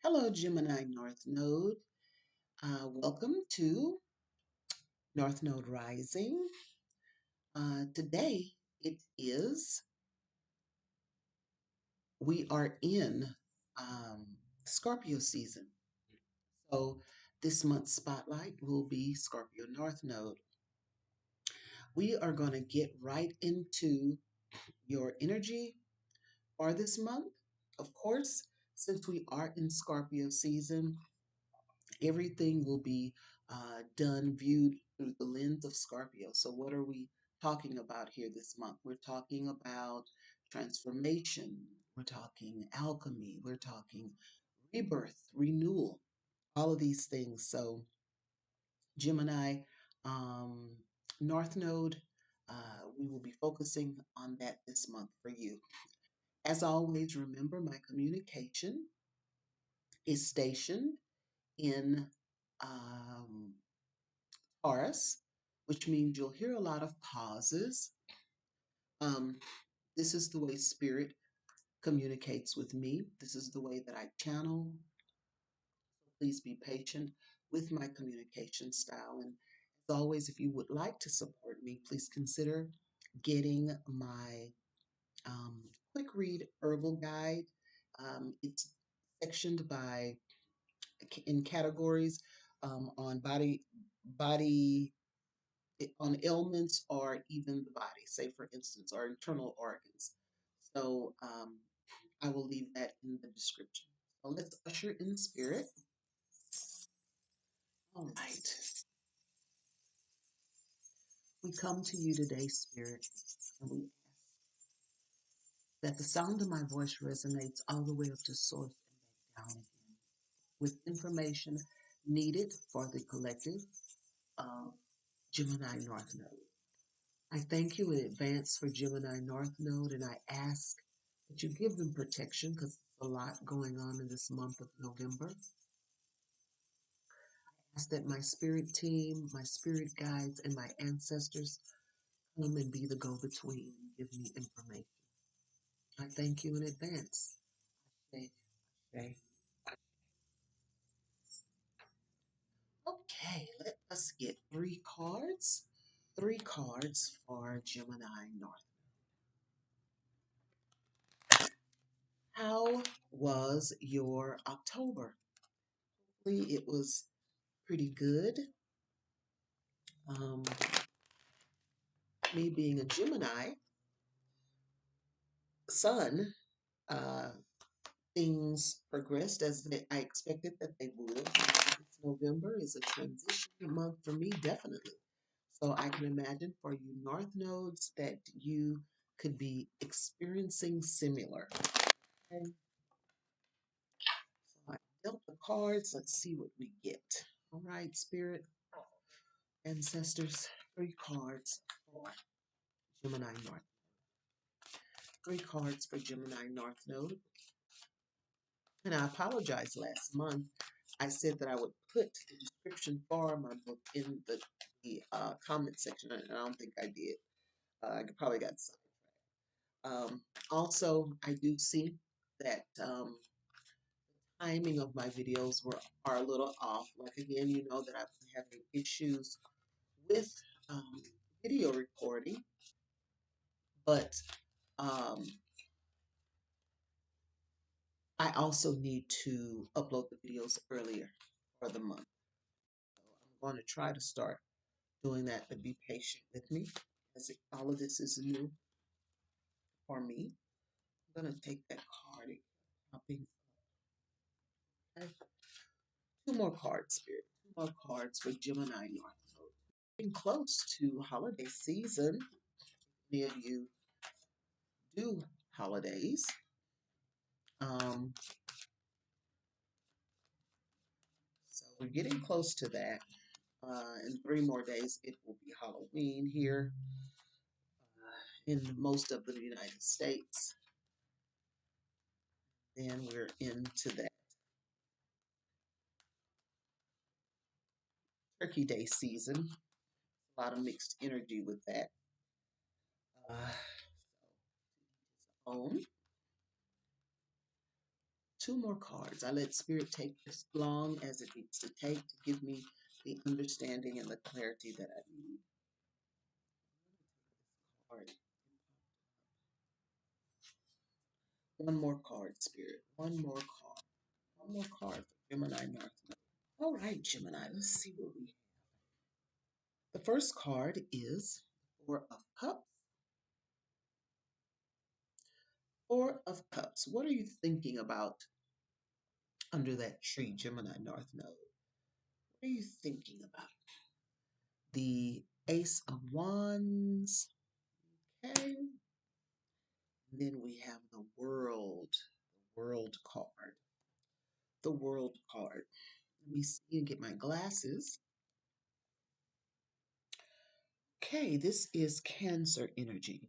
Hello, Gemini North Node. Welcome to North Node Rising. Today we are in Scorpio season. So this month's spotlight will be Scorpio North Node. We are going to get right into your energy for this month. Of course, since we are in Scorpio season, everything will be viewed through the lens of Scorpio. So, what are we talking about here this month? We're talking about transformation, we're talking alchemy, we're talking rebirth, renewal, all of these things. So, Gemini um, North Node, we will be focusing on that this month for you. As always, remember my communication is stationed in um, Taurus, which means you'll hear a lot of pauses. Um, this is the way spirit communicates with me. This is the way that I channel. Please be patient with my communication style. And as always, if you would like to support me, please consider getting my um, quick read herbal guide. It's sectioned by in categories on body on ailments or even the body, say for instance, or internal organs. So I will leave that in the description. So let's usher in spirit. All right. We come to you today, spirit, and we ask that the sound of my voice resonates all the way up to source and back down again with information needed for the collective of Gemini North Node. I thank you in advance for Gemini North Node, and I ask that you give them protection because there's a lot going on in this month of November. I ask that my spirit team, my spirit guides, and my ancestors come and be the go between and give me information. I thank you in advance. Okay. Okay. Okay, let us get three cards. Three cards for Gemini North. How was your October? Hopefully, it was pretty good. Um, me being a Gemini sun, uh, things progressed as I expected that they would. This November is a transition month for me, definitely. So I can imagine for you North Nodes that you could be experiencing similar. Okay. So I dealt the cards. Let's see what we get. All right, Spirit, Ancestors, three cards for Gemini North. Three cards for Gemini North Node. And I apologize last month. I said that I would put the description for my book in the comment section, and I don't think I did. I probably got sidetracked. Also, I do see that timing of my videos are a little off. Like again, you know that I've been having issues with um, video recording, but um, I also need to upload the videos earlier for the month. So I'm going to try to start doing that, but be patient with me as all of this is new for me. I'm going to take that card and popping. Okay. Two more cards, Spirit. Two more cards for Gemini North Node. Getting close to holiday season. Many of you do holidays. Um, so we're getting close to that. In 3 more days, it will be Halloween here in most of the United States. Then we're into that Turkey Day season. A lot of mixed energy with that. So, own. two more cards. I let Spirit take as long as it needs to take to give me the understanding and the clarity that I need. Card. One more card, Spirit. One more card. One more card for Gemini North Node. All right, Gemini, let's see what we have. The first card is Four of Cups. Four of Cups. What are you thinking about under that tree, Gemini North Node? What are you thinking about? The Ace of Wands. Okay. And then we have the World card. The World card. Let me see and get my glasses. Okay, this is Cancer energy.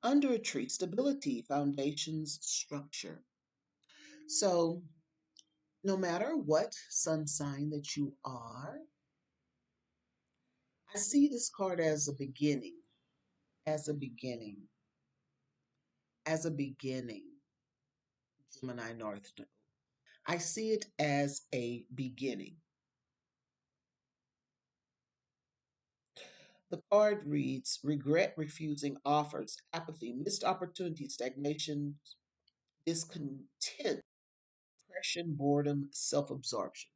Under a tree, stability, foundations, structure. So, no matter what sun sign that you are, I see this card as a beginning, as a beginning, as a beginning, Gemini North Node. I see it as a beginning. The card reads regret, refusing offers, apathy, missed opportunities, stagnation, discontent, depression, boredom, self absorption.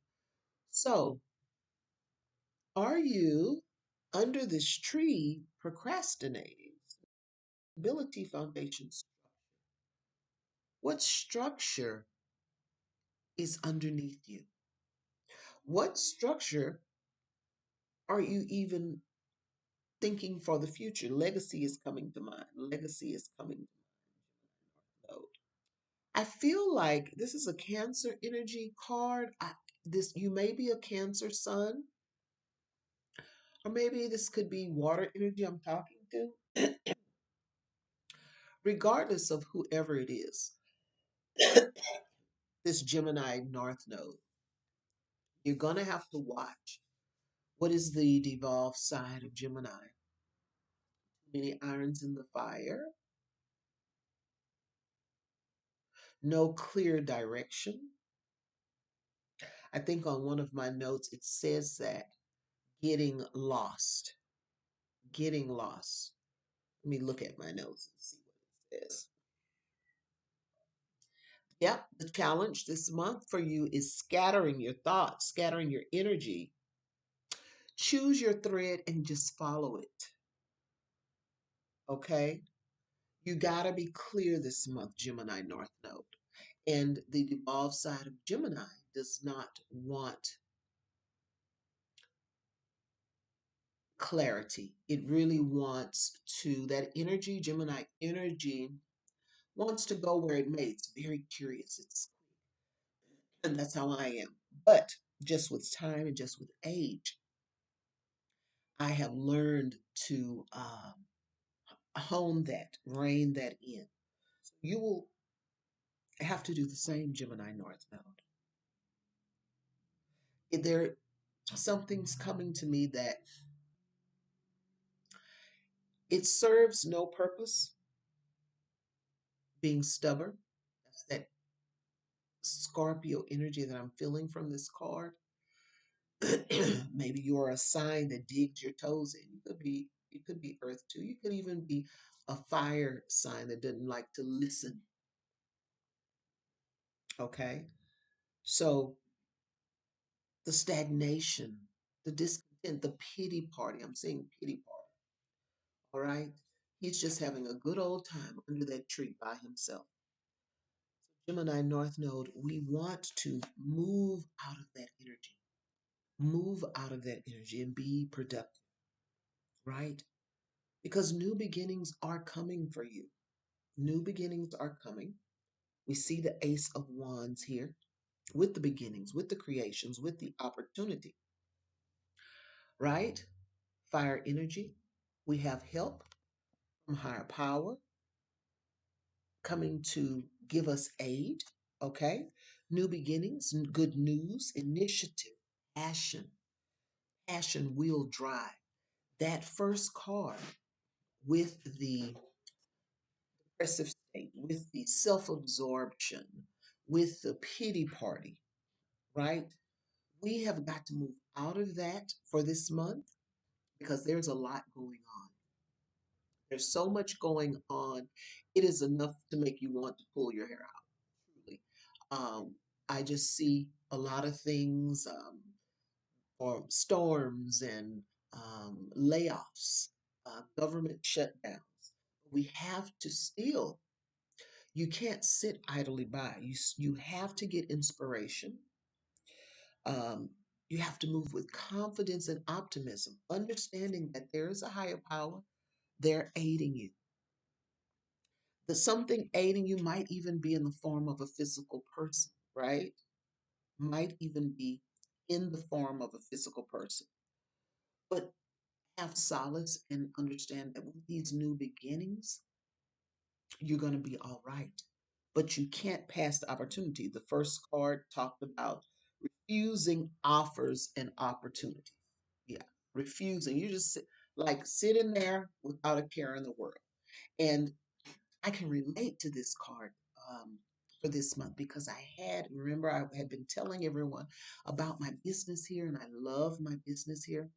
So, are you under this tree procrastinating? Stability foundations. What structure is underneath you? What structure are you even thinking for the future? Legacy is coming to mind. Legacy is coming to mind. I feel like this is a Cancer energy card. This you may be a Cancer sun, or maybe this could be water energy I'm talking to. Regardless of whoever it is, this Gemini North Node, you're gonna have to watch. What is the devolved side of Gemini? Too many irons in the fire, no clear direction. I think on one of my notes it says that getting lost, getting lost. Let me look at my notes and see what it says. Yep, the challenge this month for you is scattering your thoughts, scattering your energy. Choose your thread and just follow it. Okay? You got to be clear this month, Gemini North Node. And the devolved side of Gemini does not want clarity. It really wants to, that energy, Gemini energy, wants to go where it may. It's very curious. And that's how I am. But just with time and just with age, I have learned to hone that, rein that in. You will have to do the same, Gemini North Node. There, something's coming to me that it serves no purpose being stubborn. That's that Scorpio energy that I'm feeling from this card. Maybe you're a sign that digs your toes in. You could be Earth too. You could even be a fire sign that doesn't like to listen. Okay. So the stagnation, the discontent, the pity party. I'm saying pity party. All right. He's just having a good old time under that tree by himself. Gemini North Node, we want to move out of that energy. Move out of that energy and be productive, right? Because new beginnings are coming for you. New beginnings are coming. We see the Ace of Wands here with the beginnings, with the creations, with the opportunity, right? Fire energy. We have help from higher power coming to give us aid, okay? New beginnings, good news, initiative, passion. Passion will drive. That first card with the depressive state, with the self absorption, with the pity party, right? We have got to move out of that for this month because there's a lot going on. There's so much going on. It is enough to make you want to pull your hair out, truly. Um, I just see a lot of things, or storms and layoffs, government shutdowns. We have to still, you can't sit idly by. You have to get inspiration. Um, you have to move with confidence and optimism, understanding that there is a higher power. They're aiding you. The something aiding you might even be in the form of a physical person, right? Might even be in the form of a physical person. But have solace and understand that with these new beginnings, you're going to be all right. But you can't pass the opportunity. The first card talked about refusing offers and opportunities. Yeah, refusing. You just like sitting there without a care in the world. And I can relate to this card for this month because remember, I had been telling everyone about my business here, and I love my business here,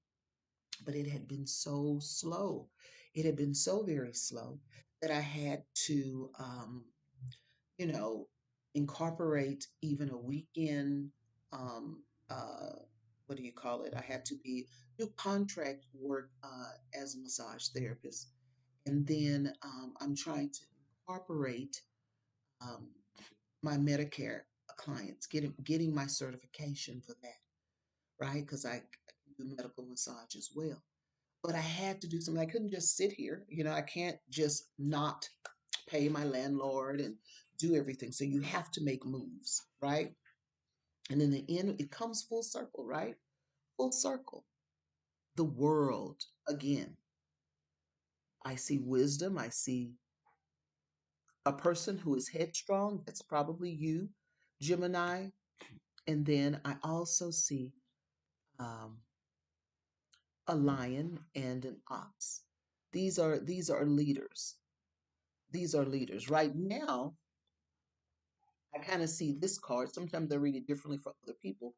but it had been so slow. It had been so very slow that I had to, you know, incorporate even a weekend, um, what do you call it? I had to do contract work as a massage therapist. And then I'm trying to incorporate um, my Medicare clients, getting my certification for that, right? Because I can do medical massage as well. But I had to do something. I couldn't just sit here. I can't just not pay my landlord and do everything. So you have to make moves, right? And in the end, it comes full circle, right? Full circle. The world, again, I see wisdom. I see a person who is headstrong. That's probably you, Gemini. And then I also see um, a lion and an ox. These are leaders. These are leaders. Right now, I kind of see this card. Sometimes I read it differently for other people.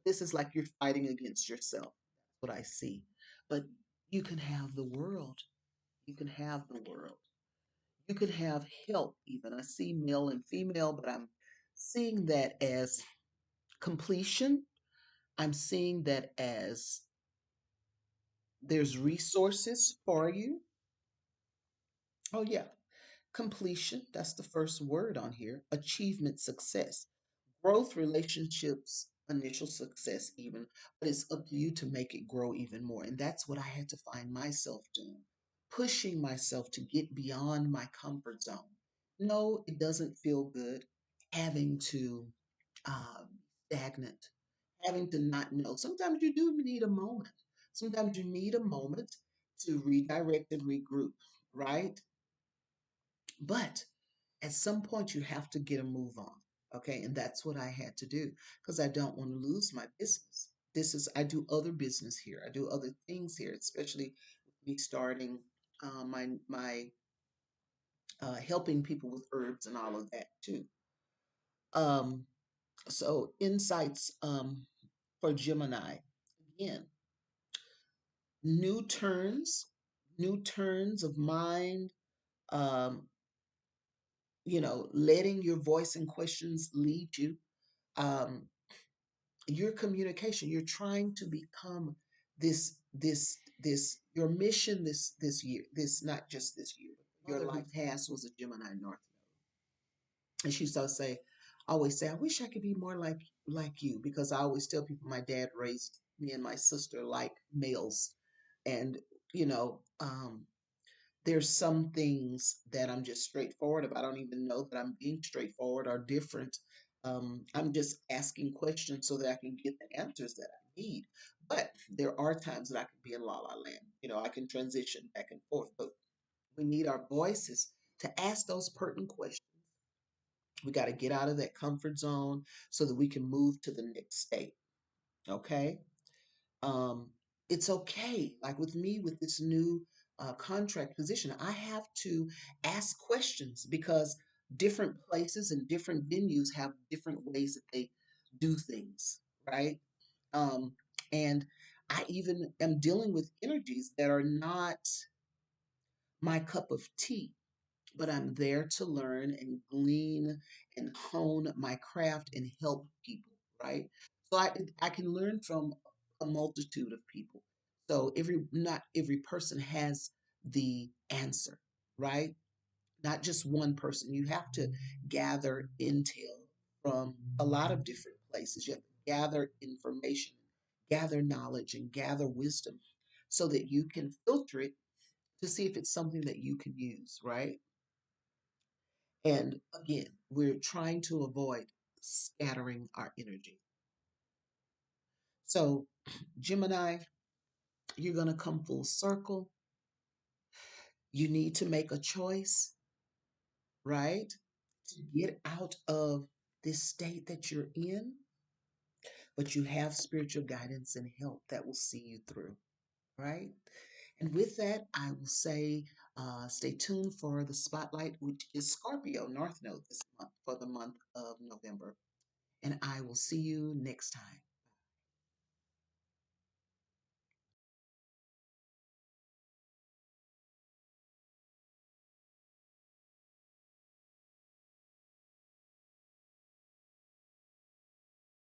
This is like you're fighting against yourself. That's what I see. But you can have the world. You can have the world. You can have help even. I see male and female, but I'm seeing that as completion. I'm seeing that as there's resources for you. Oh, yeah. Completion. That's the first word on here. Achievement, success. Growth, relationships, initial success, even, but it's up to you to make it grow even more. And that's what I had to find myself doing, pushing myself to get beyond my comfort zone. No, it doesn't feel good having to um, stagnant, having to not know. Sometimes you do need a moment. Sometimes you need a moment to redirect and regroup, right? But at some point, you have to get a move on. Okay. And that's what I had to do because I don't want to lose my business. I do other business here. I do other things here, especially me starting my helping people with herbs and all of that too. Um, so insights for Gemini. Again, new turns, new turns of mind, um, letting your voice and questions lead you. Um, your communication, you're trying to become this your mission this year, this not just this year. Your life past was a Gemini North Node. And she used to always say, I wish I could be more like you, because I always tell people my dad raised me and my sister like males. And you know, um, there's some things that I'm just straightforward about. I don't even know that I'm being straightforward or different. I'm just asking questions so that I can get the answers that I need. But there are times that I can be in la la land. I can transition back and forth. But we need our voices to ask those pertinent questions. We got to get out of that comfort zone so that we can move to the next state. Okay. um, it's okay. Like with me, with this new contract position, I have to ask questions because different places and different venues have different ways that they do things, right? Um, and I even am dealing with energies that are not my cup of tea, but I'm there to learn and glean and hone my craft and help people, right? So I can learn from a multitude of people. So not every person has the answer, right? Not just one person. You have to gather intel from a lot of different places. You have to gather information, gather knowledge, and gather wisdom so that you can filter it to see if it's something that you can use, right? And again, we're trying to avoid scattering our energy. So, Gemini, you're going to come full circle. You need to make a choice, right? To get out of this state that you're in, but you have spiritual guidance and help that will see you through, right? And with that, I will say stay tuned for the spotlight, which is Scorpio North Node this month for the month of November. And I will see you next time.